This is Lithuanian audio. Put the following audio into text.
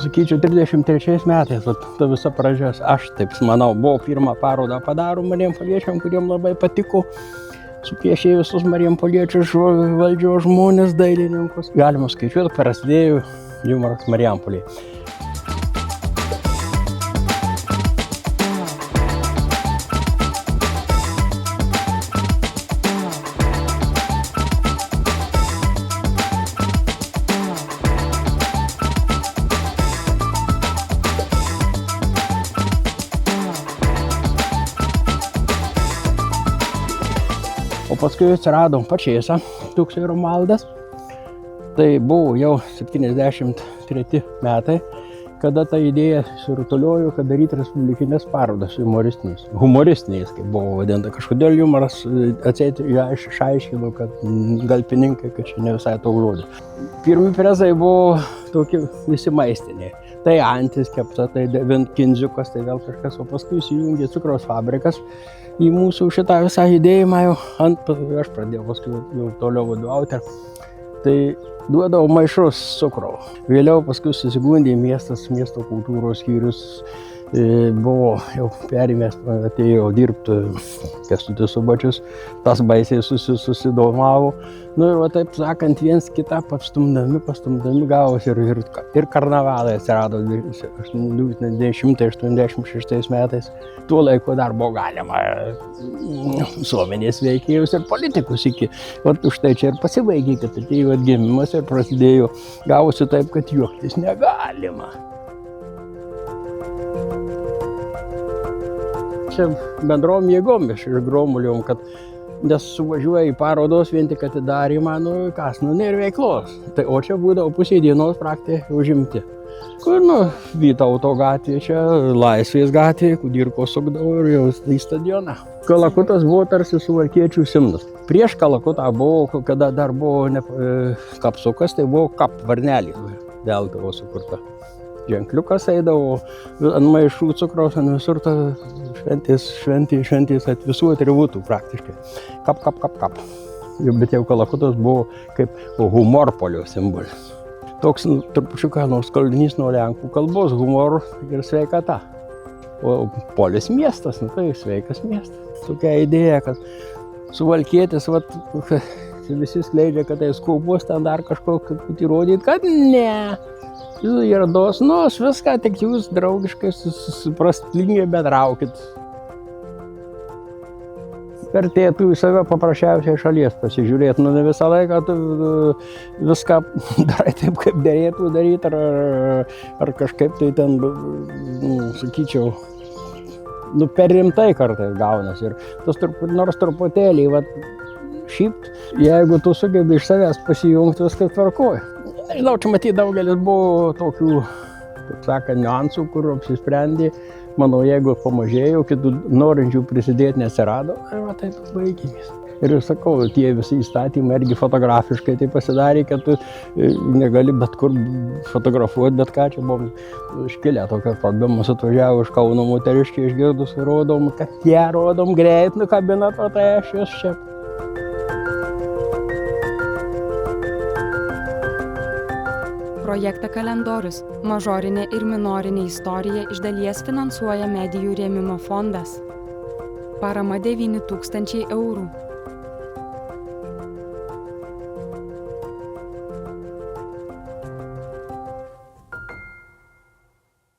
sakyčiau, 33 metais, ta visa pradžia, aš taip manau, buvo pirmą parodą padaro marijampoliečiam, kuriem labai patiko. Supiešė visus marijampoliečius valdžios žmonės, dailininkus. Galima skaičiuoti, prasidėjo jumoras Marijampolėje. O paskui atsiradom Pačėsa, toks ir Romualdas. Tai buvo jau 73 metai, kada ta idėja surutuliojo, kad daryti respublikinės parodas humoristinės, kaip buvo vadinta. Kažkodėl jumoras atseit išaiškino, kad galpininkai, kad čia ne visai toks žodis. Pirmi prizai buvo tokie visi maistiniai. Tai antis kepta, tai kindziukas, tai vėl kažkas, o paskui įsijungė cukraus fabrikas. Į mūsų šitą visą judėjimą jau aš pradėjau paskui jau toliau vadovauti. Tai duodavau maišus cukraus. Vėliau paskui susigundė miestas, miesto kultūros skyrius. Buvo jau perimęs, atėjo dirbti Kęstutis Subačius, tas baisiai susidomavo. Nu ir va taip sakant, viens kitą pastumdami gavosi ir karnavalai atsirado 1986 metais. Tuo laiku dar buvo galima visuomenės veikėjus ir politikus iki. Vat už tai čia ir pasibaigė, kad atėjo atgimimas ir prasidėjo. Gavosi taip, kad juoktis negalima. Bendrom jėgom iš gromuliom, kad nes suvažiuoja į parodos vien tik atidarymą, kas, nėra veiklos. Tai, o čia būdavo pusė dienos praktiškai užimti. Kur, Vytauto gatvė, čia Laisvės gatvė, Kudirkos sukdavo ir jau į stadioną. Kalakutas buvo tarsi suvalkiečių simnas. Prieš Kalakutą buvo, kada dar buvo kapsukas, tai buvo varnelė, Deltavo sukurta. Ženkliukas eidavo ant maišų cukraus, ant visur šventės ant visų atributų praktiškai. Kap. Bet jau Kalakutas buvo kaip humorpolio simbolis. Toks trupučiuką skaldinys nuo lenkų kalbos, humor ir sveikata. O polis miestas, tai sveikas miestas. Tokia idėja, kad suvalkietis, visi skleidžia, kad tai skubus, ten dar kažkokį įrodyti, kad ne. Jūs yra dosnus, viską, tik jūs draugiškai suprastlingai bendraukit. Vertėtų į save paprasčiausiai šalies pasižiūrėti. Ne visą laiką tu viską darai taip, kaip derėtų daryti, ar kažkaip tai ten, sakyčiau, per rimtai kartais gaunas. Ir tas nors truputėlį, šiaip, jeigu tu sugebi iš savęs pasijungti, viskas tvarkoja. Nežinau, čia matyti daugelis buvo tokių, taip sakant, niuansų, kur apsisprendė. Manau, jeigu pamažėjo, kitų norinčių prisidėti neatsirado, tai baigėmės. Ir sakau, tie visi įstatymai irgi fotografiškai tai pasidarė, kad tu negali bet kur fotografuoti, bet ką čia buvom iškilę tokią problemą, atvažiavo iš Kauno moteriškė išgirdus, rodom, kad ją rodom greit, nukabina to, tai aš jūs čia. Projektą Kalendorius – mažorinė ir minorinė istorija iš dalies finansuoja Medijų rėmimo fondas. Parama 9 000 eurų.